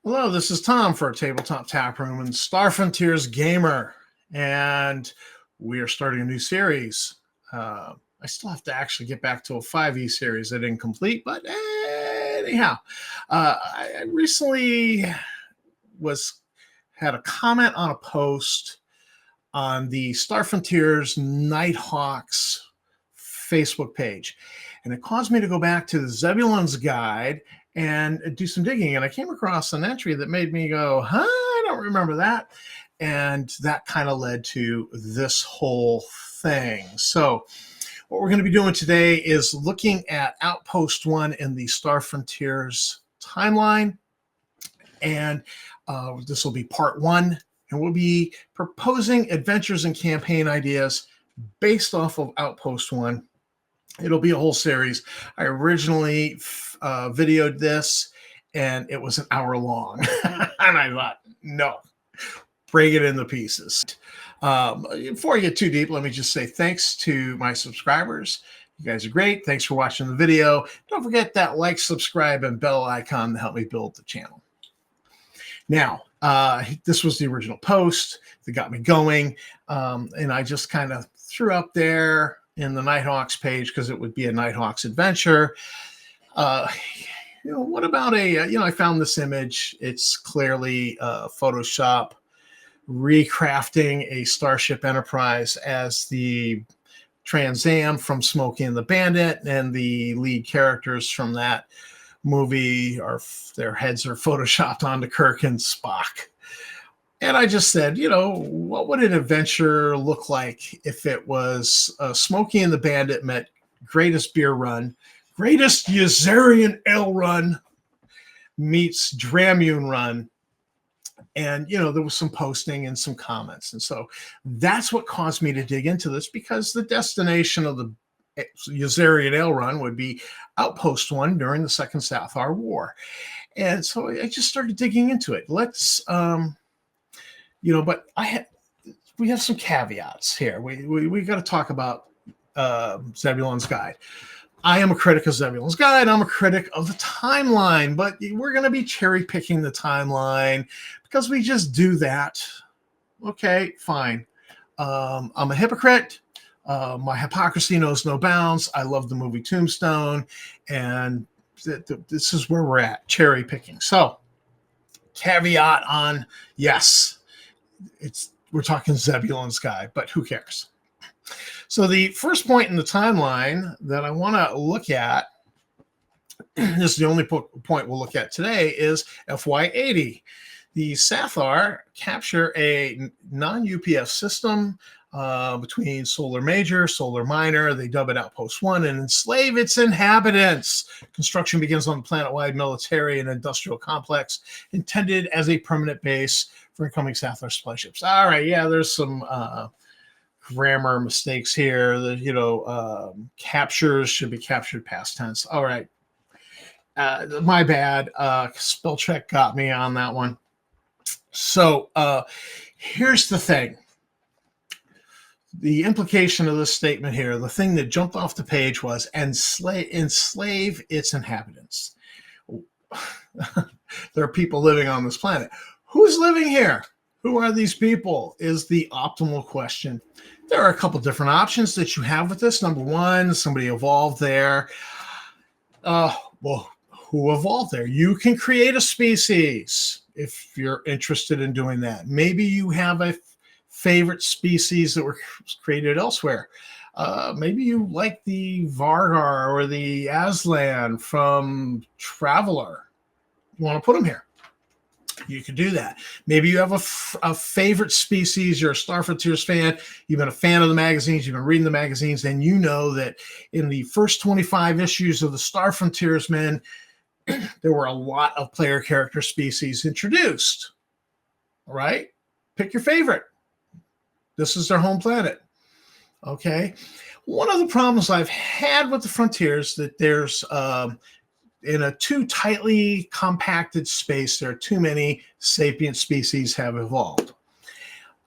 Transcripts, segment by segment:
Hello, this is Tom for Tabletop Taproom and Star Frontiers Gamer, and we are starting a new series. I still have to actually get back to a 5e series I didn't complete, but anyhow, I recently had a comment on a post on the Star Frontiers Nighthawks Facebook page, and it caused me to go back to the Zebulon's Guide and do some digging. And I came across an entry that made me go, I don't remember that. And that kind of led to this whole thing. So what we're going to be doing today is looking at Outpost 1 in the Star Frontiers timeline. And this will be part 1. And we'll be proposing adventures and campaign ideas based off of Outpost 1. It'll be a whole series. I originally videoed this, and it was an hour long. And I thought, no, break it into pieces. Before I get too deep, let me just say thanks to my subscribers. You guys are great. Thanks for watching the video. Don't forget that like, subscribe, and bell icon to help me build the channel. Now, this was the original post that got me going, and I just kind of threw up there in the Nighthawks page because it would be a Nighthawks adventure. What about I found this image. It's clearly Photoshop recrafting a Starship Enterprise as the Trans Am from Smokey and the Bandit, and the lead characters from that movie their heads are photoshopped onto Kirk and Spock. And I just said, what would an adventure look like if it was Smokey and the Bandit met Greatest Beer Run, Greatest Yazarian Ale Run meets Dramune Run. And, there was some posting and some comments. And so that's what caused me to dig into this, because the destination of the Yazarian Ale Run would be Outpost 1 during the Second Southar War. And so I just started digging into it. Let's... but we have some caveats here. We got to talk about Zebulon's Guide. I am a critic of Zebulon's Guide. I'm a critic of the timeline, but we're going to be cherry picking the timeline because we just do that. Okay, fine. I'm a hypocrite. My hypocrisy knows no bounds. I love the movie Tombstone, and this is where we're at, cherry picking. So, caveat on, yes, we're talking Zebulon's Guide, but who cares? So the first point in the timeline that I want to look at, this is the only point we'll look at today, is FY80. The Sathar capture a non-UPF system between Solar Major, Solar Minor. They dub it Outpost 1 and enslave its inhabitants. Construction begins on the planet-wide military and industrial complex intended as a permanent base for incoming Sathar supply ships. All right, yeah, there's some grammar mistakes here. Captures should be captured past tense. All right, my bad. Spell check got me on that one. So here's the thing. The implication of this statement here, the thing that jumped off the page was enslave its inhabitants. There are people living on this planet. Who's living here? Who are these people is the optimal question. There are a couple different options that you have with this. Number one, somebody evolved there. Well, who evolved there? You can create a species if you're interested in doing that. Maybe you have a favorite species that were created elsewhere. Maybe you like the Vargar or the Aslan from Traveler. You want to put them here. You could do that. Maybe you have a favorite species. You're a Star Frontiers fan. You've been a fan of the magazines. You've been reading the magazines, and you know that in the first 25 issues of the Star Frontiersman, there were a lot of player character species introduced. All right? Pick your favorite. This is their home planet. Okay? One of the problems I've had with the Frontiers that there's in a too tightly compacted space, there are too many sapient species have evolved.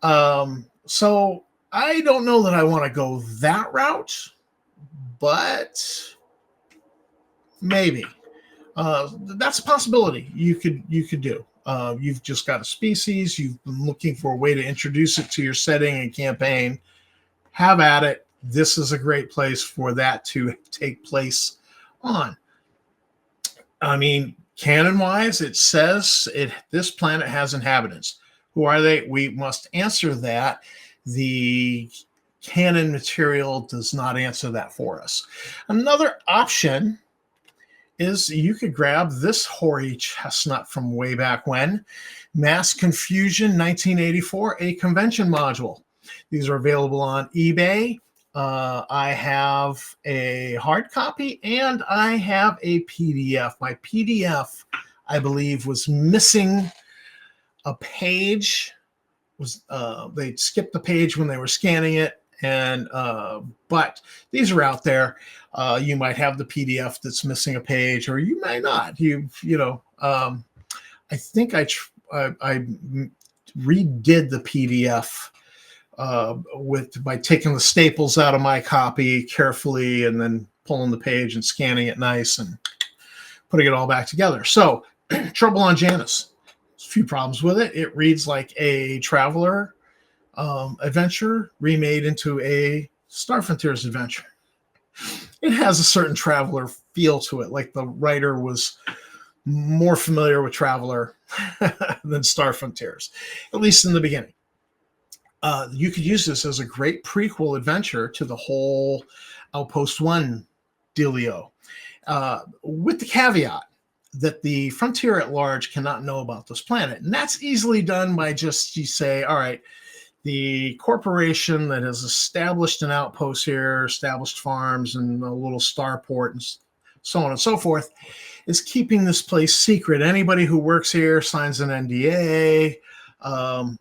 So I don't know that I want to go that route, but maybe. That's a possibility you could do. You've just got a species. You've been looking for a way to introduce it to your setting and campaign. Have at it. This is a great place for that to take place on. I mean, canon-wise, it says this planet has inhabitants. Who are they? We must answer that. The canon material does not answer that for us. Another option is you could grab this hoary chestnut from way back when, Mass Confusion 1984, a convention module. These are available on eBay. I have a hard copy and I have a PDF. My PDF, I believe, was missing a page. They skipped the page when they were scanning it, and but these are out there. You might have the PDF that's missing a page, or you might not. I think I redid the PDF by taking the staples out of my copy carefully and then pulling the page and scanning it nice and putting it all back together. So Trouble on Janus. There's a few problems with it. It reads like a Traveler adventure remade into a Star Frontiers adventure. It has a certain Traveler feel to it, like the writer was more familiar with Traveler than Star Frontiers, at least in the beginning. You could use this as a great prequel adventure to the whole Outpost 1 dealio, with the caveat that the frontier at large cannot know about this planet. And that's easily done by just, you say, all right, the corporation that has established an outpost here, established farms and a little starport and so on and so forth, is keeping this place secret. Anybody who works here signs an NDA. One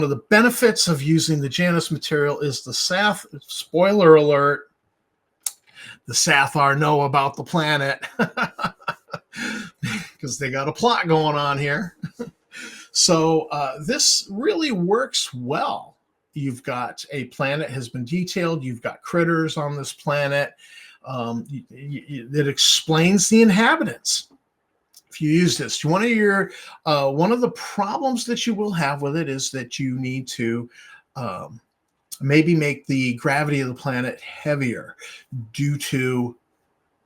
of the benefits of using the Janus material is the Sath, spoiler alert, the Sathar know about the planet because they got a plot going on here. So this really works well. You've got a planet has been detailed. You've got critters on this planet. It explains the inhabitants. If you use this, one of the problems that you will have with it is that you need to maybe make the gravity of the planet heavier due to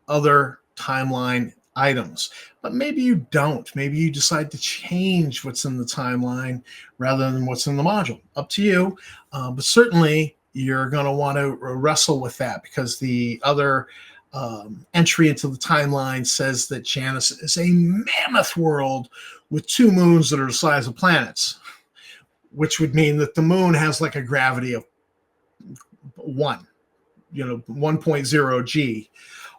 other timeline items. But maybe you don't. Maybe you decide to change what's in the timeline rather than what's in the module. Up to you. But certainly you're going to want to wrestle with that, because the other entry into the timeline says that Janus is a mammoth world with 2 moons that are the size of planets, which would mean that the moon has like a gravity of 1.0 G,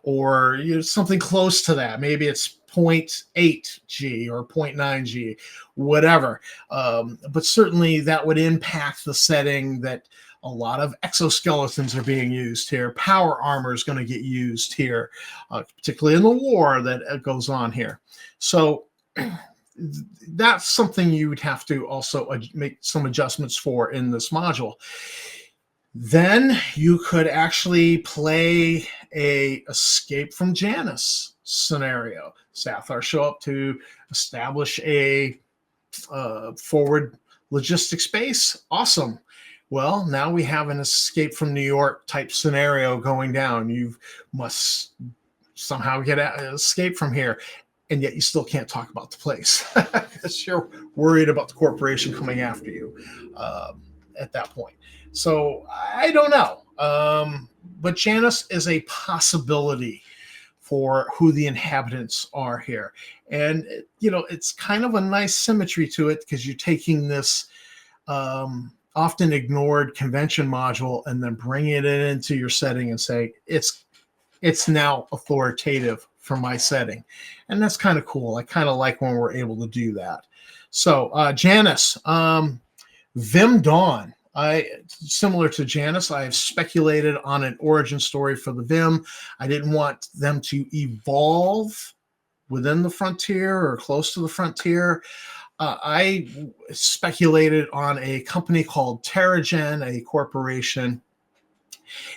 or something close to that. Maybe it's 0.8 G or 0.9 G, whatever. But certainly that would impact the setting that a lot of exoskeletons are being used here. Power armor is going to get used here, particularly in the war that goes on here. So that's something you would have to also make some adjustments for in this module. Then you could actually play a Escape from Janus scenario. Sathar show up to establish a forward logistics base. Awesome. Well, now we have an Escape from New York type scenario going down. You must somehow escape from here, and yet you still can't talk about the place because you're worried about the corporation coming after you at that point. So I don't know. But Janus is a possibility for who the inhabitants are here. And, it's kind of a nice symmetry to it, because you're taking this often ignored convention module and then bringing it into your setting and say, it's now authoritative for my setting. And that's kind of cool. I kind of like when we're able to do that. So Janus, Vim Dawn. Similar to Janus, I have speculated on an origin story for the Vim. I didn't want them to evolve within the frontier or close to the frontier. I speculated on a company called Terrigen, a corporation.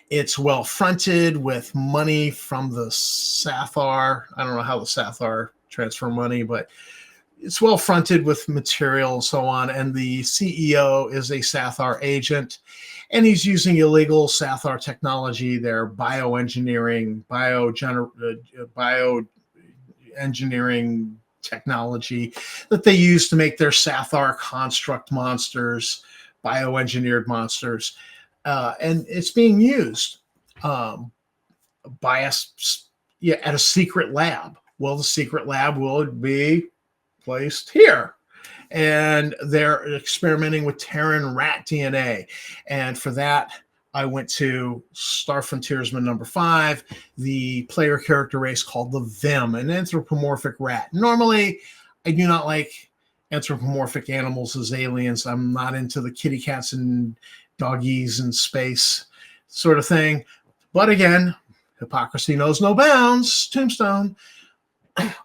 It's well fronted with money from the Sathar. I don't know how the Sathar transfer money, but it's well fronted with material and so on. And the CEO is a Sathar agent, and he's using illegal Sathar technology. Their bioengineering technology that they use to make their Sathar construct monsters, bioengineered monsters, and it's being used by us, at a secret lab. Well, the secret lab will be placed here, and they're experimenting with Terran rat DNA. And for that, I went to Star Frontiersman #5, the player character race called the Vim, an anthropomorphic rat. Normally, I do not like anthropomorphic animals as aliens. I'm not into the kitty cats and doggies in space sort of thing. But again, hypocrisy knows no bounds. Tombstone.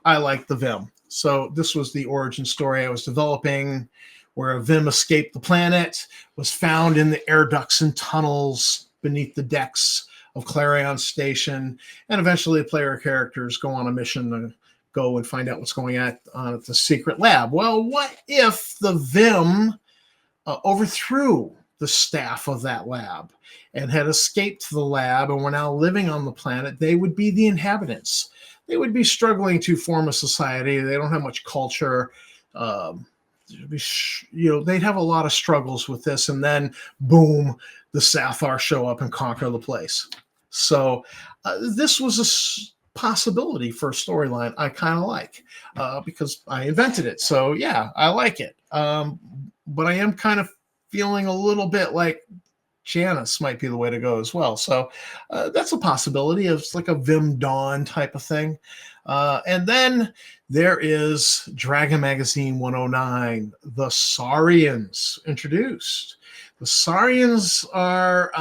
I like the Vim. So this was the origin story I was developing, where a Vim escaped the planet, was found in the air ducts and tunnels beneath the decks of Clarion Station, and eventually the player characters go on a mission to go and find out what's going on at the secret lab. Well, what if the Vim overthrew the staff of that lab and had escaped the lab and were now living on the planet? They would be the inhabitants. They would be struggling to form a society. They don't have much culture. They'd have a lot of struggles with this, and then boom, the Sathar show up and conquer the place. So this was a possibility for a storyline I kind of like, because I invented it. So yeah, I like it. But I am kind of feeling a little bit like Janus might be the way to go as well. So that's a possibility. It's like a Vim Dawn type of thing. And then there is Dragon Magazine 109, the Saurians introduced. The Saurians are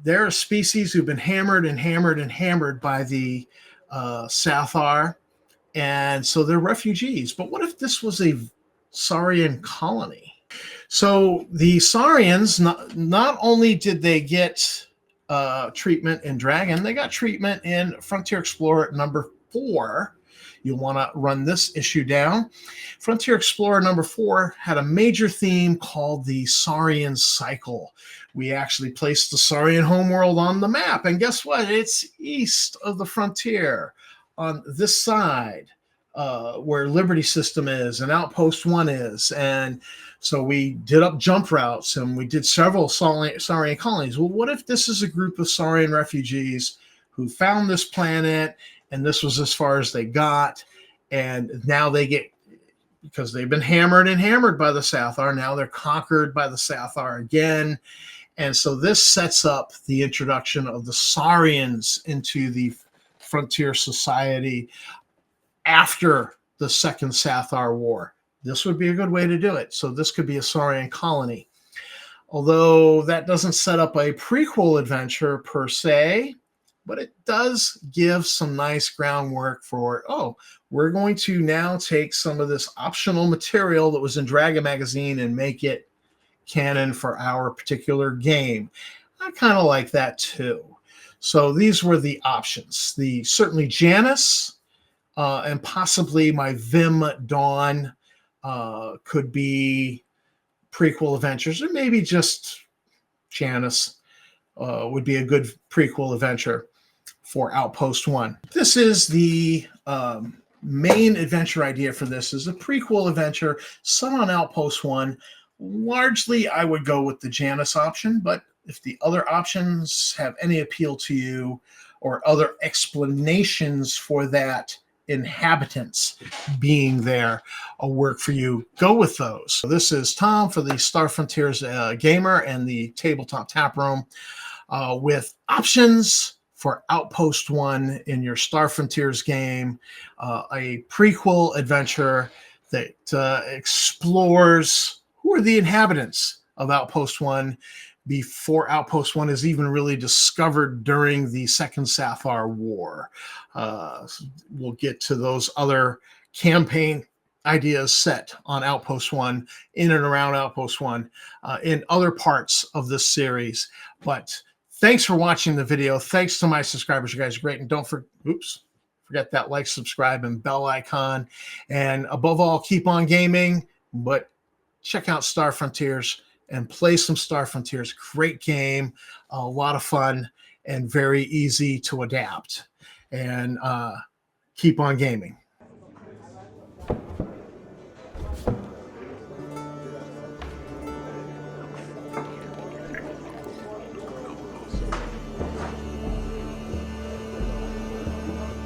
they're a species who've been hammered and hammered and hammered by the Sathar, and so they're refugees. But what if this was a Saurian colony? So the Saurians, not only did they get treatment in Dragon, they got treatment in Frontier Explorer #4. You'll want to run this issue down. Frontier Explorer #4 had a major theme called the Saurian Cycle. We actually placed the Saurian homeworld on the map, and guess what? It's east of the frontier on this side, where Liberty System is and Outpost 1 is. And so we did up jump routes, and we did several Saurian colonies. Well, what if this is a group of Saurian refugees who found this planet, and this was as far as they got, and now they get, because they've been hammered and hammered by the Sathar, now they're conquered by the Sathar again. And so this sets up the introduction of the Saurians into the frontier society after the Second Sathar War. This would be a good way to do it. So this could be a Saurian colony. Although that doesn't set up a prequel adventure per se, but it does give some nice groundwork for, we're going to now take some of this optional material that was in Dragon Magazine and make it canon for our particular game. I kind of like that too. So these were the options. Certainly Janus, and possibly my Vim Dawn could be prequel adventures, or maybe just Janus would be a good prequel adventure for Outpost 1. This is the main adventure idea for this, is a prequel adventure set on Outpost 1. Largely, I would go with the Janus option, but if the other options have any appeal to you, or other explanations for that inhabitants being there work for you, go with those. So this is Tom for the Star Frontiers Gamer and the Tabletop Taproom, with options for Outpost 1 in your Star Frontiers game, a prequel adventure that explores who are the inhabitants of Outpost 1 before Outpost 1 is even really discovered during the Second Sathar War. We'll get to those other campaign ideas set on Outpost 1, in and around Outpost 1, in other parts of this series. But thanks for watching the video. Thanks to my subscribers. You guys are great. And don't forget that like, subscribe, and bell icon. And above all, keep on gaming, but check out Star Frontiers and play some Star Frontiers. Great game, a lot of fun, and very easy to adapt. And keep on gaming.